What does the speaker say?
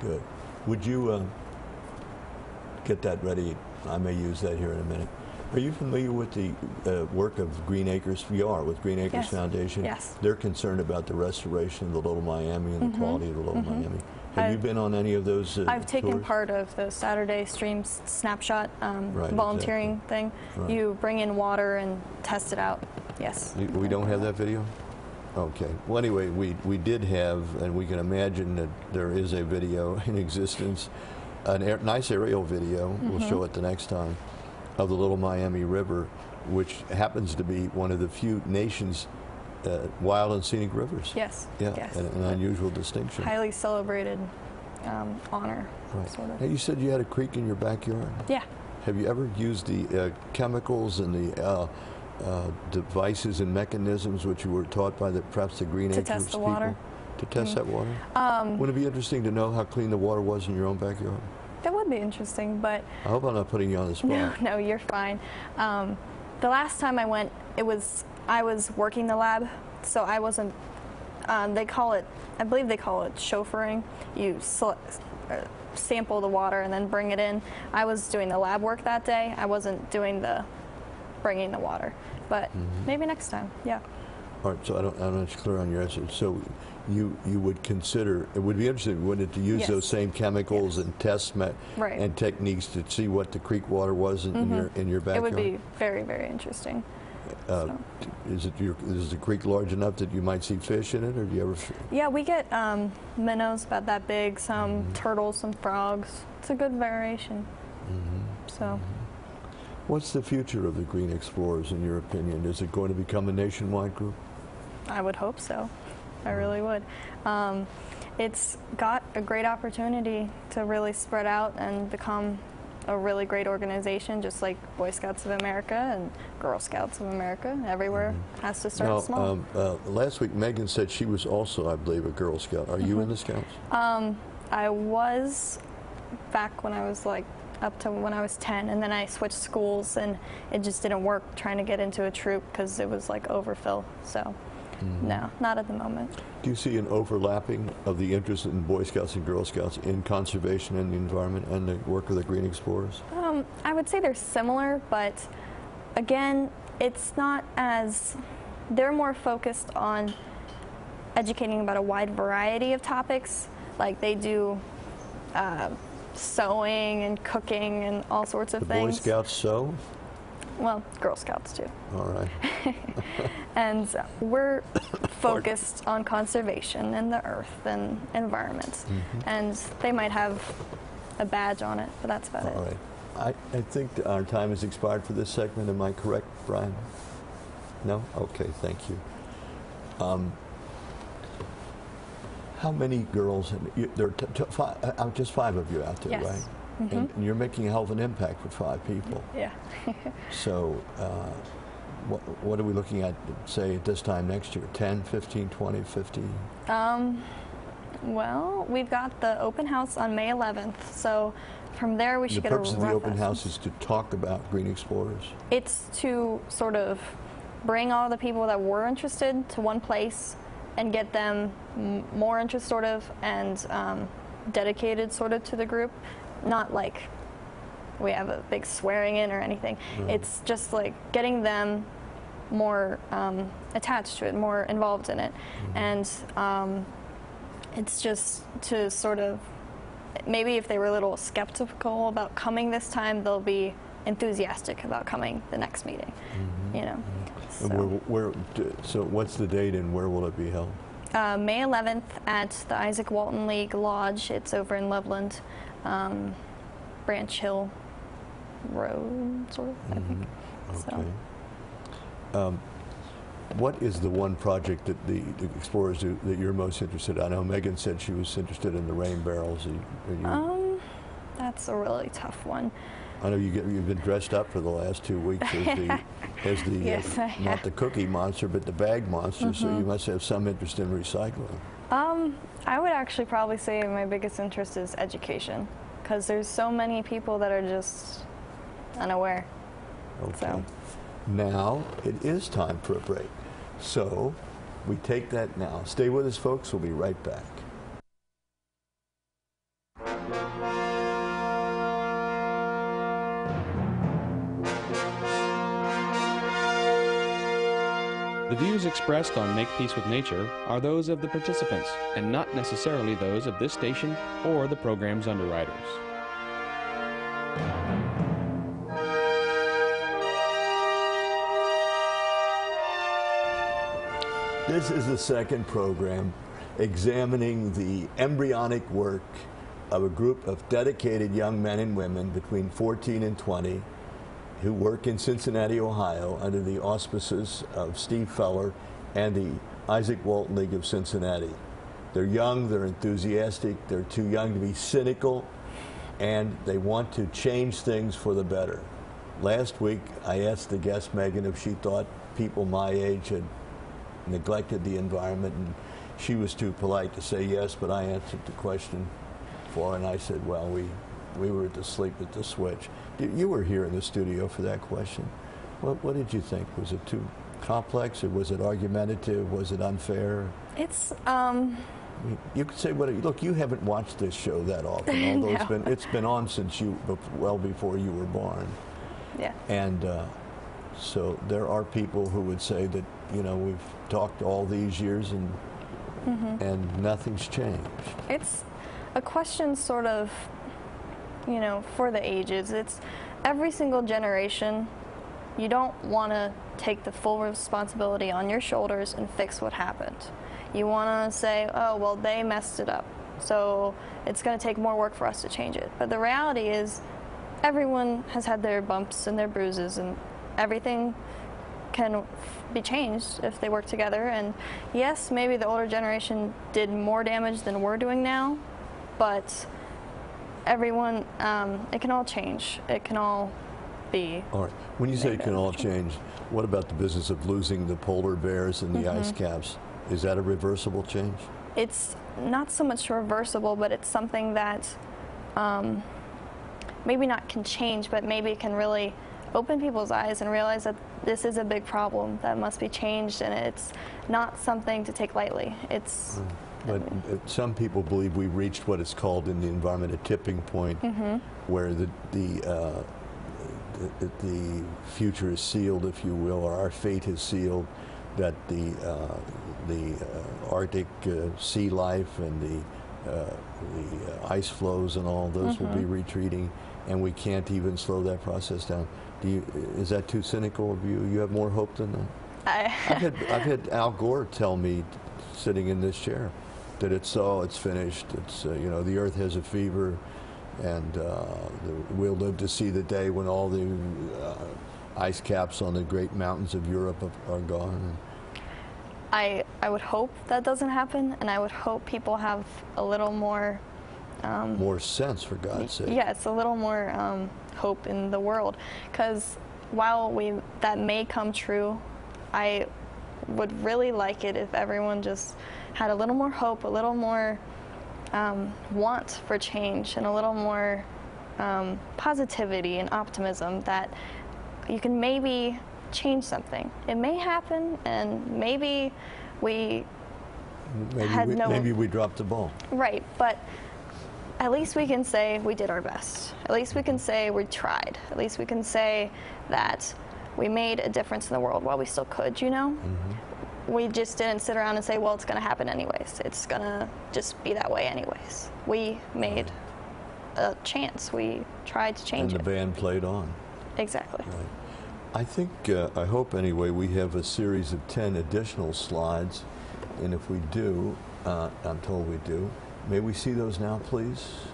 Good. Would you get that ready? I may use that here in a minute. Are you familiar with the work of Green Acres? You are, with Green Acres Foundation? Yes. They're concerned about the restoration of the Little Miami and the quality of the Little Miami. Have you been on any of those I've taken tours? part of the Saturday Stream Snapshot volunteering thing. Right. You bring in water and test it out. Yes. We don't have that video? Okay. Well, anyway, we did have, and we can imagine that there is a video in existence, a nice aerial video, we'll show it the next time, of the Little Miami River, which happens to be one of the few nation's wild and scenic rivers. Yes. Yeah, yes. an unusual distinction. Highly celebrated honor. Right. Sort of. Now, you said you had a creek in your backyard. Yeah. Have you ever used the chemicals and the devices and mechanisms which you were taught by perhaps the Green Acres test the people? water? To test that water? Would it be interesting to know how clean the water was in your own backyard? That would be interesting, but... I hope I'm not putting you on the spot. No, you're fine. The last time I went, I was working the lab, so I wasn't... they call it, I believe they call it chauffeuring. You sample the water and then bring it in. I was doing the lab work that day. I wasn't doing the bringing the water, but maybe next time. Yeah. All right. So I'm not clear on your answer. So you would consider, it would be interesting, wouldn't it, to use those same chemicals and tests and techniques to see what the creek water was in your backyard? It would be very, very interesting. Is the creek large enough that you might see fish in it, or do you ever? Yeah, we get minnows about that big, some turtles, some frogs. It's a good variation. So. What's the future of the Green Explorers, in your opinion? Is it going to become a nationwide group? I would hope so. I really would. It's got a great opportunity to really spread out and become a really great organization, just like Boy Scouts of America and Girl Scouts of America. Everywhere has to start small. Last week, Megan said she was also, I believe, a Girl Scout. Are you in the Scouts? I was back when I was up to when I was 10, and then I switched schools, and it just didn't work trying to get into a troop because it was overfill. So. No, not at the moment. Do you see an overlapping of the interest in Boy Scouts and Girl Scouts in conservation and the environment and the work of the Green Explorers? I would say they're similar, but again, it's not as... They're more focused on educating about a wide variety of topics. Like they do sewing and cooking and all sorts of things. The Boy Scouts sew? Well, Girl Scouts too. All right. And we're focused on conservation and the earth and environment. And they might have a badge on it, but that's about it. All right. I think our time has expired for this segment. Am I correct, Brian? No? Okay, thank you. How many girls, there are just 5 of you out there, Yes. right? And you're making a hell of an impact with 5 people. Yeah. So what are we looking at, say, at this time next year? 10, 15, 20, 50? Well, we've got the open house on May 11th, so from there we should get a rough estimate. The purpose of the open house is to talk about Green Explorers? It's to sort of bring all the people that were interested to one place and get them more interest, sort of, and dedicated, sort of, to the group. Not like we have a big swearing in or anything. It's just like getting them more attached to it, more involved in it. And it's just to sort of, maybe if they were a little skeptical about coming this time, they'll be enthusiastic about coming the next meeting, you know. So what's the date and where will it be held? May 11th at the Isaac Walton League Lodge. It's over in Loveland. Branch Hill Road, sort of, I think. Okay. So. What is the one project that the Explorers do that you're most interested in? I know Megan said she was interested in the rain barrels. That's a really tough one. I know you've been dressed up for the last 2 weeks as the yes, not the Cookie Monster, but the bag monster, so you must have some interest in recycling. I would actually probably say my biggest interest is education, because there's so many people that are just unaware. Okay. So. Now it is time for a break. So we take that now. Stay with us, folks. We'll be right back. The views expressed on Make Peace with Nature are those of the participants and not necessarily those of this station or the program's underwriters. This is the second program examining the embryonic work of a group of dedicated young men and women between 14 and 20 who work in Cincinnati, Ohio under the auspices of Steve Feller and the Isaac Walton League of Cincinnati. They're young, they're enthusiastic, they're too young to be cynical, and they want to change things for the better. Last week, I asked the guest, Megan, if she thought people my age had neglected the environment, and she was too polite to say yes, but I answered the question for her, and I said, well, we were asleep at the switch. You were here in the studio for that question. What did you think? Was it too complex, or was it argumentative? Was it unfair? It's You could say, look, you haven't watched this show that often, although No. it's been on since well before you were born. Yeah. And so there are people who would say that, we've talked all these years and nothing's changed. It's a question sort of, for the ages. It's every single generation. You don't want to take the full responsibility on your shoulders and fix what happened. You want to say, oh, well, they messed it up, so it's going to take more work for us to change it. But the reality is everyone has had their bumps and their bruises, and everything can be changed if they work together. And yes, maybe the older generation did more damage than we're doing now, but everyone, it can all change. It can all be. All right. When you say it can all change, what about the business of losing the polar bears and the ice caps? Is that a reversible change? It's not so much reversible, but it's something that maybe not can change, but maybe it can really open people's eyes and realize that this is a big problem that must be changed, and it's not something to take lightly. It's. But some people believe we've reached what is called in the environment a tipping point, where the future is sealed, if you will, or our fate is sealed. That the Arctic sea life and the ice flows and all those will be retreating, and we can't even slow that process down. Is that too cynical of you? You have more hope than that? I've had Al Gore tell me, sitting in this chair, that it's finished. It's the Earth has a fever, and we'll live to see the day when all the ice caps on the great mountains of Europe are gone. I would hope that doesn't happen, and I would hope people have a little more more sense, for God's sake. Yeah, it's a little more hope in the world, because while that may come true, I would really like it if everyone just had a little more hope, a little more want for change, and a little more positivity and optimism that you can maybe change something. It may happen, and maybe we dropped the ball. Right, but at least we can say we did our best. At least we can say we tried. At least we can say that we made a difference in the world while we still could, We just didn't sit around and say, well, it's going to happen anyways. It's going to just be that way anyways. We made a chance. We tried to change it. And the band played on. Exactly. Right. I think, I hope anyway, we have a series of 10 additional slides, and if we do, I'm told we do, may we see those now, please?